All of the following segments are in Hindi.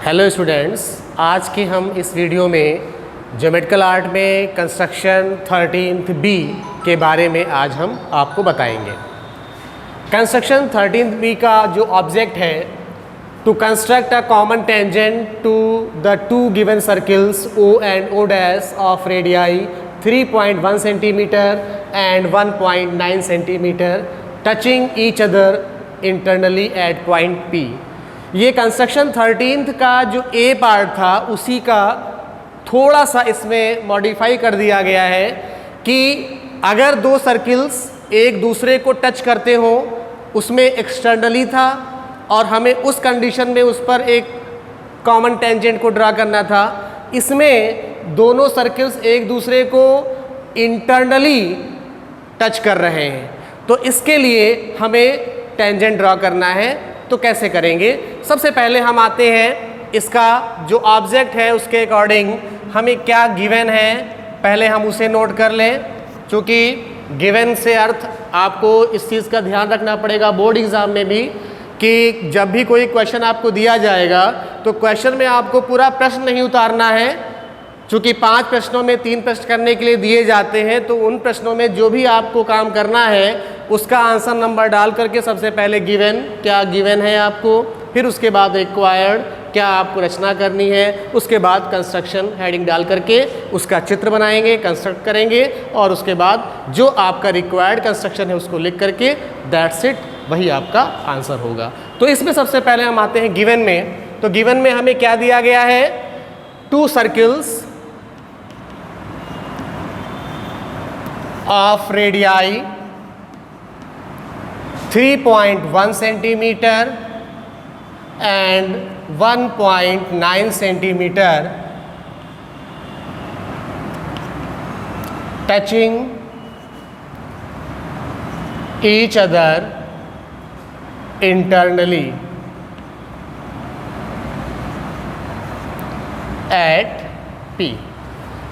हेलो स्टूडेंट्स, आज के हम इस वीडियो में ज्योमेट्रिकल आर्ट में कंस्ट्रक्शन 13th बी के बारे में आज हम आपको बताएंगे। कंस्ट्रक्शन 13th बी का जो ऑब्जेक्ट है, to construct a common tangent to the two given circles O and O dash of radii 3.1 centimetre and 1.9 centimetre touching each other internally at point P। ये कंस्ट्रक्शन 13th का जो ए पार्ट था उसी का थोड़ा सा इसमें मॉडिफाई कर दिया गया है कि अगर दो सर्किल्स एक दूसरे को टच करते हो, उसमें एक्सटर्नली था और हमें उस कंडीशन में उस पर एक कॉमन टेंजेंट को ड्रा करना था। इसमें दोनों सर्किल्स एक दूसरे को इंटरनली टच कर रहे हैं, तो इसके लिए हमें टेंजेंट ड्रा करना है। तो कैसे करेंगे? सबसे पहले हम आते हैं, इसका जो ऑब्जेक्ट है उसके अकॉर्डिंग हमें क्या गिवन है पहले हम उसे नोट कर लें। क्योंकि गिवन से अर्थ आपको इस चीज़ का ध्यान रखना पड़ेगा बोर्ड एग्ज़ाम में भी कि जब भी कोई क्वेश्चन आपको दिया जाएगा तो क्वेश्चन में आपको पूरा प्रश्न नहीं उतारना है। चूँकि 5 प्रश्नों में 3 प्रश्न करने के लिए दिए जाते हैं, तो उन प्रश्नों में जो भी आपको काम करना है उसका आंसर नंबर डाल करके सबसे पहले गिवन क्या गिवन है आपको, फिर उसके बाद रिक्वायर्ड क्या आपको रचना करनी है, उसके बाद कंस्ट्रक्शन हेडिंग डाल करके उसका चित्र बनाएंगे, कंस्ट्रक्ट करेंगे और उसके बाद जो आपका रिक्वायर्ड कंस्ट्रक्शन है उसको लिख करके दैट्स इट, वही आपका आंसर होगा। तो इसमें सबसे पहले हम आते हैं गिवन में। तो गिवन में हमें क्या दिया गया है? 2 circles of radii 3.1 centimetre and 1.9 centimetre touching each other internally at P।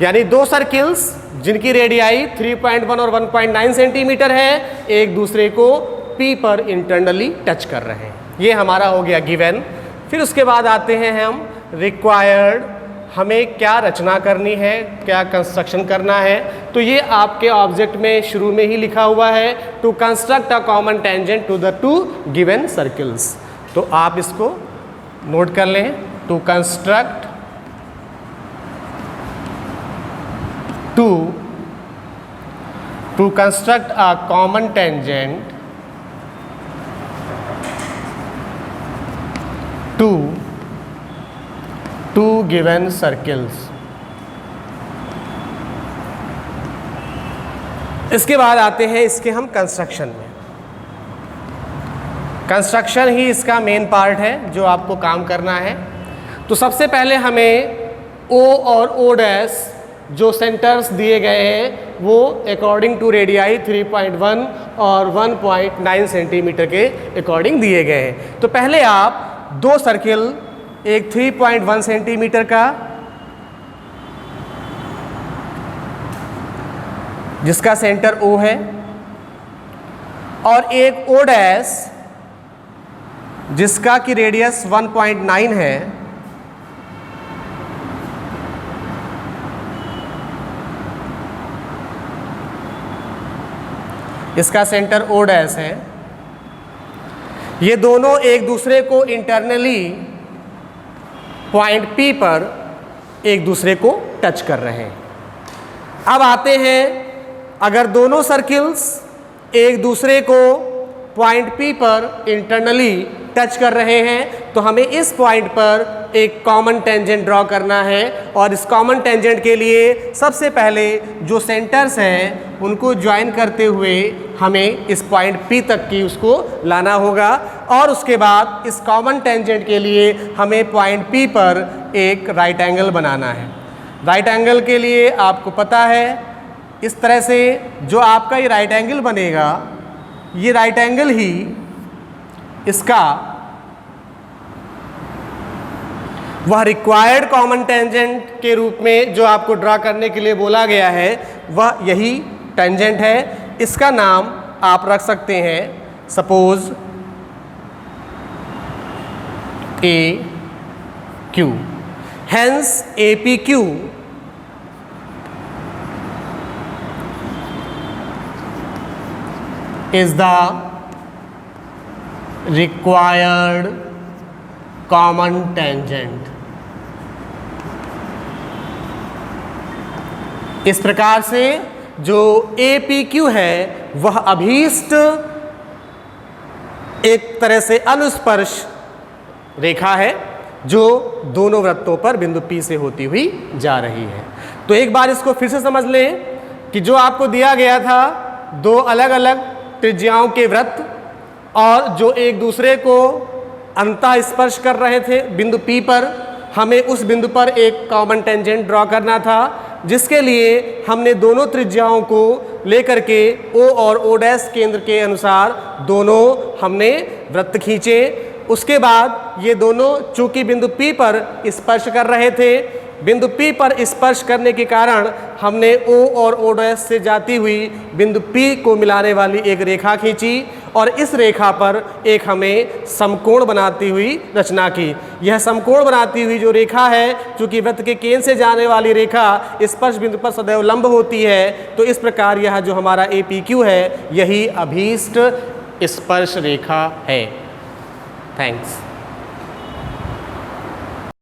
यानी 2 सर्किल्स जिनकी रेडियाई 3.1 और 1.9 सेंटीमीटर है, एक दूसरे को P पर इंटरनली टच कर रहे हैं। ये हमारा हो गया गिवन। फिर उसके बाद आते हैं हम रिक्वायर्ड, हमें क्या रचना करनी है, क्या कंस्ट्रक्शन करना है। तो ये आपके ऑब्जेक्ट में शुरू में ही लिखा हुआ है, to construct a common tangent to the 2 given circles. तो आप इसको नोट कर लें, to construct to construct a common tangent to 2 given circles। इसके बाद आते हैं इसके हम कंस्ट्रक्शन में। कंस्ट्रक्शन ही इसका मेन पार्ट है जो आपको काम करना है। तो सबसे पहले हमें O और O डैश जो सेंटर्स दिए गए हैं वो अकॉर्डिंग टू रेडियाई 3.1 और 1.9 सेंटीमीटर के अकॉर्डिंग दिए गए हैं। तो पहले आप 2 सर्किल, एक 3.1 सेंटीमीटर का जिसका सेंटर O है और एक O डैश जिसका की रेडियस 1.9 है, इसका सेंटर O डैश है। ये दोनों एक दूसरे को इंटरनली पॉइंट P पर एक दूसरे को टच कर रहे हैं। अब आते हैं, अगर दोनों सर्किल्स एक दूसरे को पॉइंट P पर इंटरनली टच कर रहे हैं तो हमें इस पॉइंट पर एक कॉमन टेंजेंट ड्रॉ करना है। और इस कॉमन टेंजेंट के लिए सबसे पहले जो सेंटर्स हैं उनको ज्वाइन करते हुए हमें इस पॉइंट P तक की उसको लाना होगा। और उसके बाद इस कॉमन टेंजेंट के लिए हमें पॉइंट P पर एक राइट एंगल बनाना है। राइट एंगल के लिए आपको पता है, इस तरह से जो आपका ये राइट एंगल बनेगा, ये राइट एंगल ही इसका वह रिक्वायर्ड कॉमन टेंजेंट के रूप में जो आपको ड्रा करने के लिए बोला गया है वह यही टेंजेंट है। इसका नाम आप रख सकते हैं, suppose A Q. Hence APQ is the required common tangent. इस प्रकार से जो APQ है वह अभीष्ट एक तरह से अनुस्पर्श रेखा है जो दोनों वृत्तों पर बिंदु P से होती हुई जा रही है। तो एक बार इसको फिर से समझ लें कि जो आपको दिया गया था दो अलग अलग त्रिज्याओं के वृत्त और जो एक दूसरे को अंतः स्पर्श कर रहे थे बिंदु P पर, हमें उस बिंदु पर एक कॉमन टेंजेंट ड्रॉ करना था, जिसके लिए हमने दोनों त्रिज्याओं को लेकर के O और O डैश केंद्र के अनुसार दोनों हमने वृत्त खींचे। उसके बाद ये दोनों चूंकि बिंदु P पर स्पर्श कर रहे थे, बिंदु P पर स्पर्श करने के कारण हमने O और O डैश से जाती हुई बिंदु P को मिलाने वाली एक रेखा खींची और इस रेखा पर एक हमें समकोण बनाती हुई रचना की। यह समकोण बनाती हुई जो रेखा है, चूंकि वृत्त के केंद्र से जाने वाली रेखा स्पर्श बिंदु पर सदैव लंब होती है, तो इस प्रकार यह जो हमारा APQ है यही अभीष्ट स्पर्श रेखा है। थैंक्स।